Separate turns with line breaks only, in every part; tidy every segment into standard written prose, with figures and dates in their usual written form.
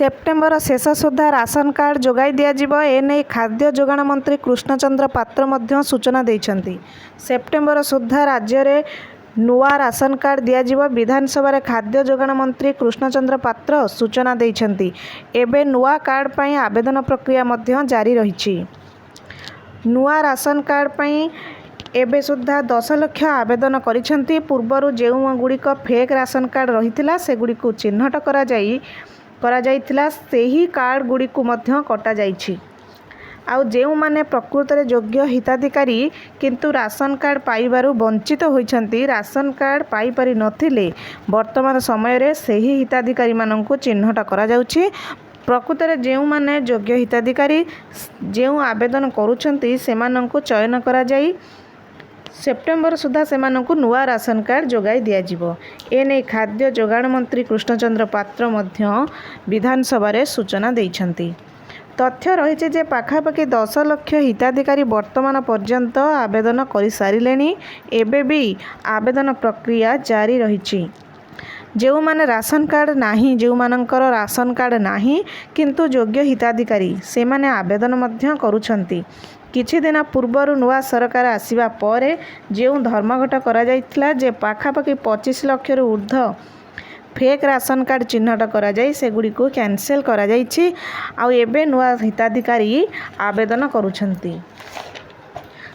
September शेष सुधा ration card जोगाई दियाजिब एने खाद्य जोगाण मंत्री कृष्णचंद्र पात्र मध्य सूचना देइछन्ति। सेप्टेम्बर सुधा राज्य में नुआ राशन कार्ड दियाजिब विधानसभा खाद्य जोगाण मंत्री कृष्णचंद्र पात्र सूचना देइछन्ति। एबे नुआ कार्ड पई आवेदन प्रक्रिया मध्य जारी रहिछि। नुआ राशन कार्ड पई एबे सुधा 10 लाख आवेदन करिसेंति। पूर्वरु जेउ गुड़िक फेक राशन कार्ड रहिथिला सेगुड़िक चिन्हट कराଯାଇथिला सेही कार्ड गुड़िकु मध्य कटा जाइछि। आउ जेउ माने प्रकृत रे योग्य हिताधिकारी किंतु राशन कार्ड पाइबारु वंचित होइछन्ति, राशन कार्ड पाई पारि नथिले वर्तमान समय रे सेही हिताधिकारी माननकु चिन्हट करा जाउछि। प्रकृत रे जेउ माने योग्य हिताधिकारी जेउ आवेदन करूछन्ति सेमाननकु चयन करा जाई सेप्टेम्बर सुधा सेमाननकु नुआ राशन कार्ड जोगाई दियाजिब। एने खाद्य जोगाण मंत्री कृष्णचंद्र पात्र मध्य विधानसभा रे सूचना देइछन्ति। तथ्य रहिছে जे पाखापाखि 10 लाख हिताधिकारी वर्तमान पर्यंत आवेदन करि सारिलेनी। एबे भी आवेदन प्रक्रिया जारी रहिछि। जेउ माने राशन कार्ड नाही, जेउ मानकर राशन कार्ड नाही किंतु योग्य हिताधिकारी से माने आवेदन मध्य करूछन्ति। किछि दिन पूर्वरु नुआ सरकार आसिबा परे जेउ धर्मघट करा जाइथिला जे पाखापाखि 25 लाख रु ऊर्ध्व फेक राशन कार्ड चिन्हट करा जाई सेगुड़ी को कैंसिल करा जाइछि। आउ एबे नुआ हिताधिकारी आवेदन करूछन्ति।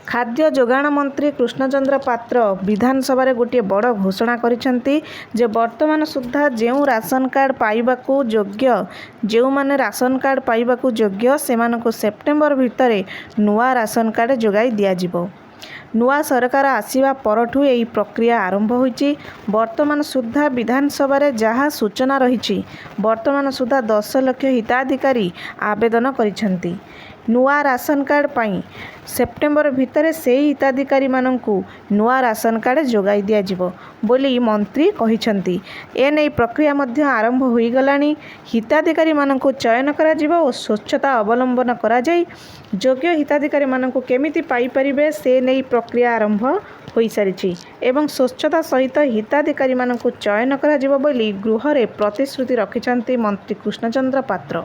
खाद्य जोगाण मंत्री कृष्णचंद्र पात्र विधानसभा रे गोटे बड़ घोषणा करिसेंति जे वर्तमान सुधा जेउ राशन कार्ड पाइबाकू योग्य जेउ माने राशन कार्ड पाइबाकू योग्य सेमानकू सेप्टेम्बर भितरे नुआ राशन कार्ड जोगाई दियाजिबो। नुआ सरकार आसिबा परठू एही प्रक्रिया आरंभ होइछि। वर्तमान सुधा विधानसभा रे जहा सूचना रहिछि वर्तमान सुधा 10 लाख हिताधिकारी आवेदन करिसेंति। नुआ राशन कार्ड पाई सेप्टेम्बर भितरे से हिताधिकारी माननकु नुआ राशन कार्ड जोगाई दियाजिबो बोली मंत्री कहिसेंति। एने प्रक्रिया मध्य आरंभ होई गलानी। हिताधिकारी माननकु चयन करा जिवो और स्वच्छता अवलंबन करा जाई योग्य हिताधिकारी माननकु केमिति पाई परिबे से नै प्रक्रिया आरंभ होई सारिछि एवं स्वच्छता सहित हिताधिकारी माननकु चयन करा जिवो बोली गृह रे प्रतिश्रुति रखिसेंति मंत्री कृष्णचंद्र पात्र।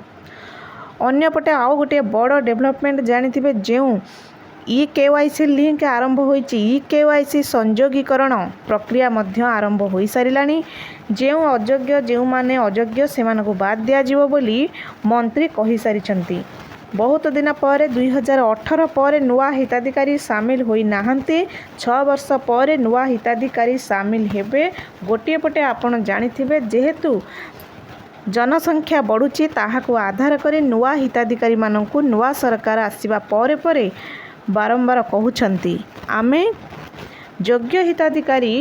अन्यपटे आउ गोटे बड़ डेभलपमेंट जानिथिबे जेउ ई-केवाईसी लिंक आरंभ होइछि। ई-केवाईसी संयोगीकरण प्रक्रिया मध्य आरंभ होई सारिलानी। जेउ अयोग्य जेउ माने अयोग्य सेमानकु बाद दिया जिवो बोली मंत्री कहि सारिछन्ति। बहुत दिन पर 2018 पर नुआ हिताधिकारी सामिल होई नाहंती। 6 वर्ष पर नुआ हिताधिकारी सामिल हेबे। गोटे पटे आपण जानिथिबे जेहेतु जनसंख्या बढ़ुची ताहाकु आधार करी नुआ हिताधिकारी माननकु नुआ सरकार आसिबा परे परे बारंबार कहउछन्ति आमे योग्य हिताधिकारी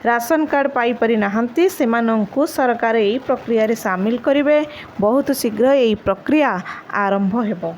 राशन कार्ड पाई परि नाहंती सेमाननकु सरकार एही प्रक्रिया रे शामिल करिवे। बहुत शीघ्र एही प्रक्रिया आरंभ हेबो।